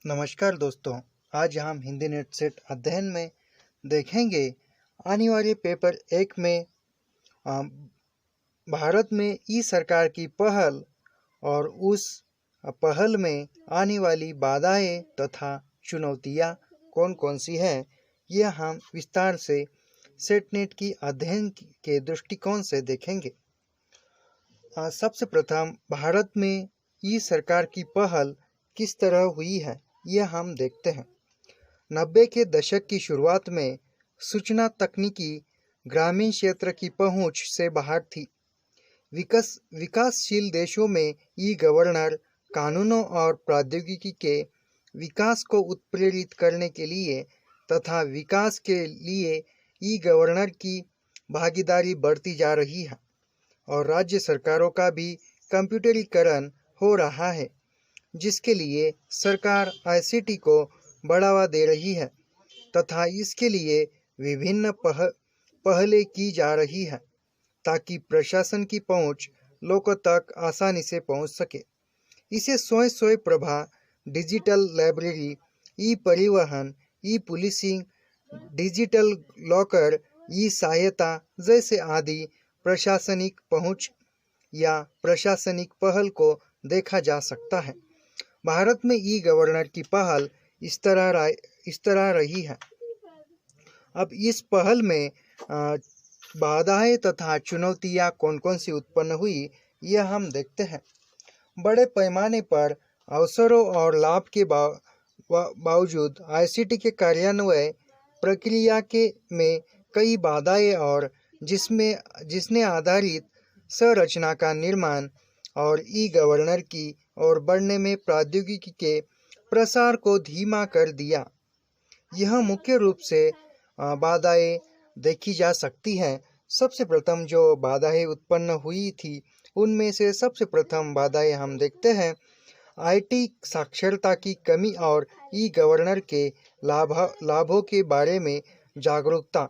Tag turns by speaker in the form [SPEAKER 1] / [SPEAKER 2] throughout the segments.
[SPEAKER 1] नमस्कार दोस्तों, आज हम हिंदी नेट सेट अध्ययन में देखेंगे आने वाले पेपर 1 में अ, भारत में ई सरकार की पहल और उस पहल में आने वाली बाधाएं तथा चुनौतियां कौन कौन सी हैं, यह हम विस्तार से सेट नेट की अध्ययन के दृष्टिकोण से देखेंगे। सबसे प्रथम भारत में ई सरकार की पहल किस तरह हुई है, यह हम देखते हैं। 90 के दशक की शुरुआत में सूचना तकनीकी ग्रामीण क्षेत्र की पहुंच से बाहर थी। विकासशील देशों में ई गवर्नर कानूनों और प्रौद्योगिकी के विकास को उत्प्रेरित करने के लिए तथा विकास के लिए ई गवर्नर की भागीदारी बढ़ती जा रही है और राज्य सरकारों का भी कंप्यूटरीकरण हो रहा है, जिसके लिए सरकार आईसीटी को बढ़ावा दे रही है तथा इसके लिए विभिन्न पहलें की जा रही है ताकि प्रशासन की पहुंच लोगों तक आसानी से पहुंच सके। इसे स्वयं प्रभा, डिजिटल लाइब्रेरी, ई परिवहन, ई पुलिसिंग, डिजिटल लॉकर, ई सहायता जैसे आदि प्रशासनिक पहुंच या प्रशासनिक पहल को देखा जा सकता है। भारत में ई गवर्नर की पहल इस तरह रही है। अब इस पहल में बाधाएं तथा चुनौतियां कौन कौन सी उत्पन्न हुई, यह हम देखते हैं। बड़े पैमाने पर अवसरों और लाभ के बावजूद आईसीटी के कार्यान्वयन प्रक्रिया में कई बाधाएं और जिसने आधारित संरचना का निर्माण और ई गवर्नर की ओर बढ़ने में प्रौद्योगिकी के प्रसार को धीमा कर दिया। यह मुख्य रूप से बाधाएं देखी जा सकती हैं। सबसे प्रथम जो बाधाएं उत्पन्न हुई थी, उनमें से सबसे प्रथम बाधाएं हम देखते हैं आईटी साक्षरता की कमी और ई गवर्नर के लाभों के बारे में जागरूकता।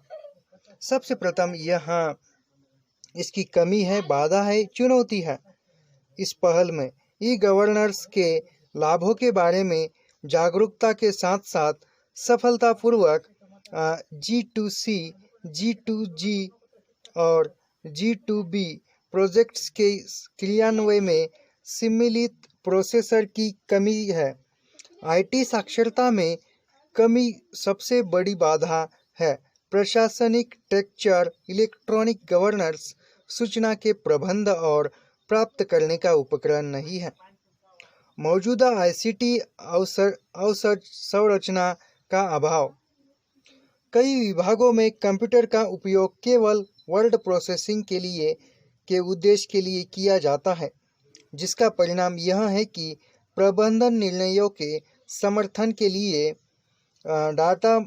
[SPEAKER 1] सबसे प्रथम यहाँ इसकी कमी है, बाधा है, चुनौती है। इस पहल में ई गवर्नर्स के लाभों के बारे में जागरूकता के साथ साथ सफलतापूर्वक G2C, G2G और G2B प्रोजेक्ट्स के क्रियान्वयन में सम्मिलित प्रोसेसर की कमी है। आईटी साक्षरता में कमी सबसे बड़ी बाधा है। प्रशासनिक टेक्चर, इलेक्ट्रॉनिक गवर्नेंस, सूचना के प्रबंध और प्राप्त करने का उपकरण नहीं है। मौजूदा आईसीटी अवसंरचना का अभाव। कई विभागों में कंप्यूटर का उपयोग केवल वर्ड प्रोसेसिंग के उद्देश्य के लिए किया जाता है, जिसका परिणाम यह है कि प्रबंधन निर्णयों के समर्थन के लिए डाटा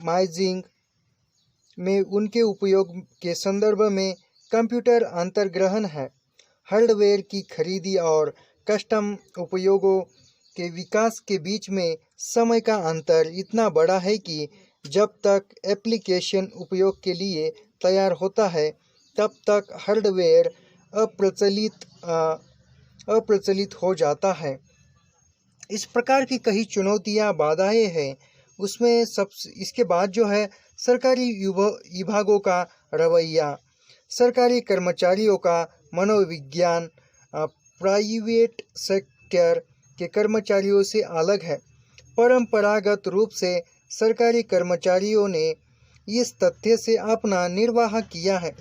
[SPEAKER 1] माइनिंग में उनके उपयोग के संदर्भ में कंप्यूटर अंतर्ग्रहण है। हार्डवेयर की खरीदी और कस्टम उपयोगों के विकास के बीच में समय का अंतर इतना बड़ा है कि जब तक एप्लीकेशन उपयोग के लिए तैयार होता है, तब तक हार्डवेयर अप्रचलित हो जाता है। इस प्रकार की कई चुनौतियां, बाधाएं हैं। उसमें इसके बाद जो है सरकारी विभागों का रवैया, सरकारी कर्मचारियों का मनोविज्ञान प्राइवेट सेक्टर के कर्मचारियों से अलग है। परंपरागत रूप से सरकारी कर्मचारियों ने इस तथ्य से अपना निर्वाह किया है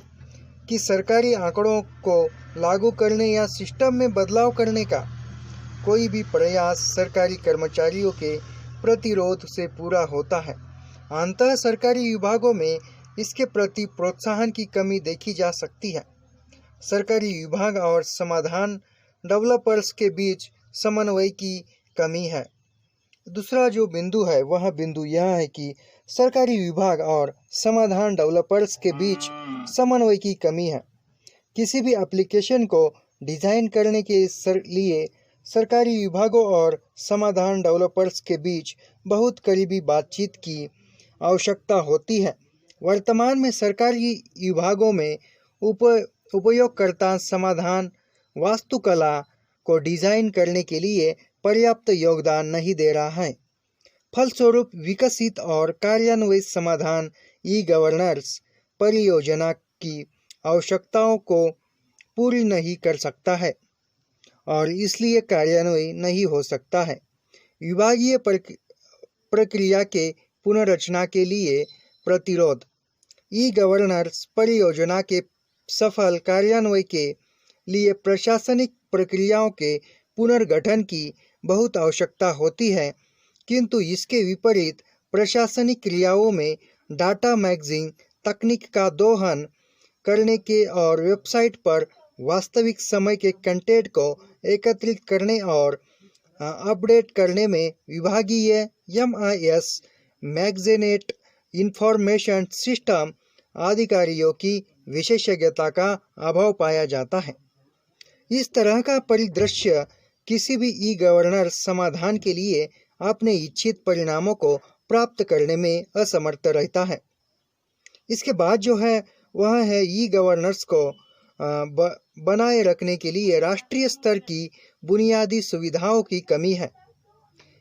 [SPEAKER 1] कि सरकारी आंकड़ों को लागू करने या सिस्टम में बदलाव करने का कोई भी प्रयास सरकारी कर्मचारियों के प्रतिरोध से पूरा होता है। अंततः सरकारी विभागों में इसके प्रति प्रोत्साहन की कमी देखी जा सकती है। सरकारी विभाग और समाधान डेवलपर्स के बीच समन्वय की कमी है। दूसरा जो बिंदु है, वह बिंदु यह है कि सरकारी विभाग और समाधान डेवलपर्स के बीच समन्वय की कमी है। किसी भी एप्लीकेशन को डिज़ाइन करने के लिए सरकारी विभागों और समाधान डेवलपर्स के बीच बहुत करीबी बातचीत की आवश्यकता होती है। वर्तमान में सरकारी विभागों में उपयोगकर्ता समाधान वास्तुकला को डिज़ाइन करने के लिए पर्याप्त योगदान नहीं दे रहा है। फलस्वरूप विकसित और कार्यान्वित समाधान ई गवर्नेंस परियोजना की आवश्यकताओं को पूरी नहीं कर सकता है और इसलिए कार्यान्वयन नहीं हो सकता है। विभागीय प्रक्रिया के पुनर्रचना के लिए प्रतिरोध। ई गवर्नेंस परियोजना के सफल कार्यान्वयन के लिए प्रशासनिक प्रक्रियाओं के पुनर्गठन की बहुत आवश्यकता होती है, किंतु इसके विपरीत प्रशासनिक क्रियाओं में डाटा मैगजीन तकनीक का दोहन करने के और वेबसाइट पर वास्तविक समय के कंटेंट को एकत्रित करने और अपडेट करने में विभागीय MIS मैगजीनेट इंफॉर्मेशन सिस्टम अधिकारियों की विशेषज्ञता का अभाव पाया जाता है। इस तरह का परिदृश्य किसी भी ई गवर्नेंस समाधान के लिए अपने इच्छित परिणामों को प्राप्त करने में असमर्थ रहता है। इसके बाद जो है वह है ई गवर्नेंस को बनाए रखने के लिए राष्ट्रीय स्तर की बुनियादी सुविधाओं की कमी है।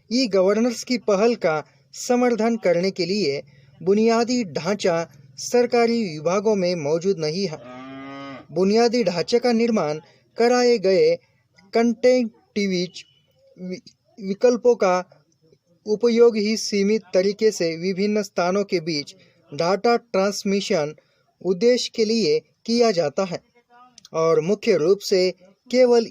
[SPEAKER 1] ई गवर्नेंस की पहल का समर्थन करने के लिए बुनियादी ढांचा सरकारी विभागों में मौजूद नहीं है। बुनियादी ढांचे का निर्माण कराए गए कंटेंटिविज विकल्पों का उपयोग ही सीमित तरीके से विभिन्न स्थानों के बीच डाटा ट्रांसमिशन उद्देश्य के लिए किया जाता है और मुख्य रूप से केवल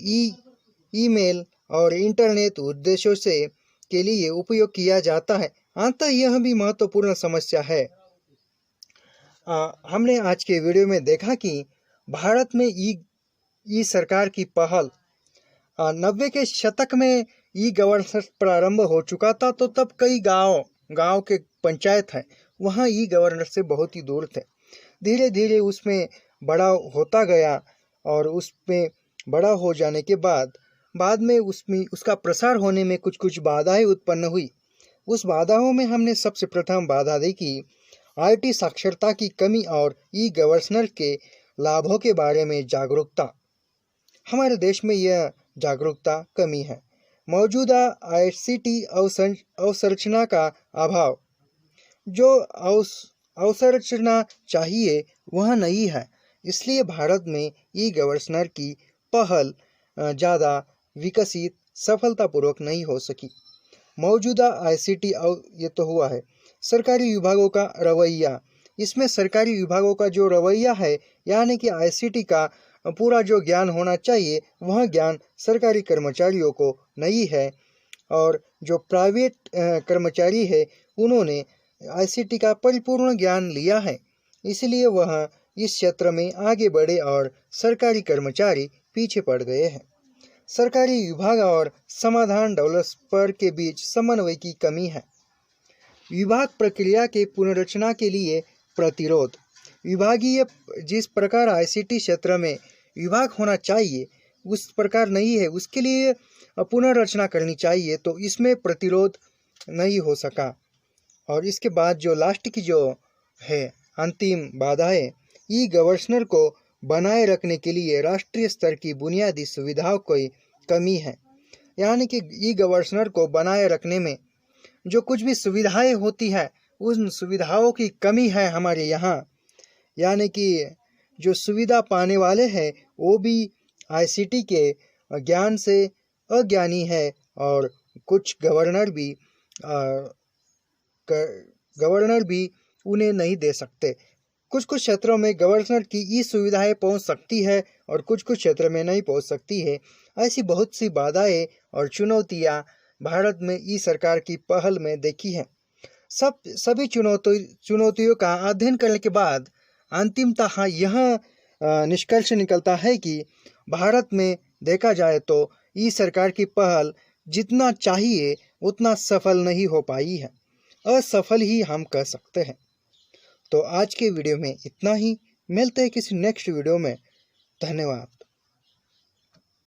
[SPEAKER 1] ईमेल और इंटरनेट उद्देश्यों से के लिए उपयोग किया जाता है। अंततः यह भी महत्वपूर्ण समस्या है। हमने आज के वीडियो में देखा कि भारत में ई सरकार की पहल 90 के शतक में ई गवर्नेंस प्रारंभ हो चुका था, तो तब कई गांव के पंचायत हैं वहाँ ई गवर्नेंस से बहुत ही दूर थे। धीरे धीरे उसमें बड़ा होता गया और उसमें बड़ा हो जाने के बाद में उसका प्रसार होने में कुछ बाधाएं उत्पन्न हुई। उस बाधाओं में हमने सबसे प्रथम बाधा देखी IT साक्षरता की कमी और ई गवर्नेंस के लाभों के बारे में जागरूकता। हमारे देश में यह जागरूकता कमी है। मौजूदा ICT अवसंरचना का अभाव। जो अवसंरचना चाहिए वह नहीं है, इसलिए भारत में ई गवर्नेंस की पहल ज़्यादा विकसित सफलतापूर्वक नहीं हो सकी। मौजूदा ICT ये तो हुआ है। सरकारी विभागों का रवैया। इसमें सरकारी विभागों का जो रवैया है, यानी कि ICT का पूरा जो ज्ञान होना चाहिए वह ज्ञान सरकारी कर्मचारियों को नहीं है और जो प्राइवेट कर्मचारी है उन्होंने ICT का परिपूर्ण ज्ञान लिया है, इसलिए वह इस क्षेत्र में आगे बढ़े और सरकारी कर्मचारी पीछे पड़ गए हैं। सरकारी विभाग और समाधान डेवलपर के बीच समन्वय की कमी है। विभाग प्रक्रिया के पुनर्रचना के लिए प्रतिरोध। विभागीय जिस प्रकार ICT क्षेत्र में विभाग होना चाहिए उस प्रकार नहीं है, उसके लिए पुनर्रचना करनी चाहिए, तो इसमें प्रतिरोध नहीं हो सका। और इसके बाद जो लास्ट की जो है अंतिम बाधा है, ई गवर्नेंस को बनाए रखने के लिए राष्ट्रीय स्तर की बुनियादी सुविधाओं की कमी है। यानी कि ई गवर्नेंस को बनाए रखने में जो कुछ भी सुविधाएं होती है उन सुविधाओं की कमी है हमारे यहाँ। यानी कि जो सुविधा पाने वाले हैं वो भी ICT के ज्ञान से अज्ञानी है और कुछ गवर्नर भी उन्हें नहीं दे सकते। कुछ क्षेत्रों में गवर्नर की ई सुविधाएं पहुंच सकती है और कुछ क्षेत्र में नहीं पहुंच सकती है। ऐसी बहुत सी बाधाएं और चुनौतियां भारत में ई सरकार की पहल में देखी हैं। सभी चुनौतियों का अध्ययन करने के बाद अंतिमतः यह निष्कर्ष निकलता है कि भारत में देखा जाए तो ई सरकार की पहल जितना चाहिए उतना सफल नहीं हो पाई है, असफल ही हम कह सकते हैं। तो आज के वीडियो में इतना ही। मिलते हैं किसी नेक्स्ट वीडियो में। धन्यवाद।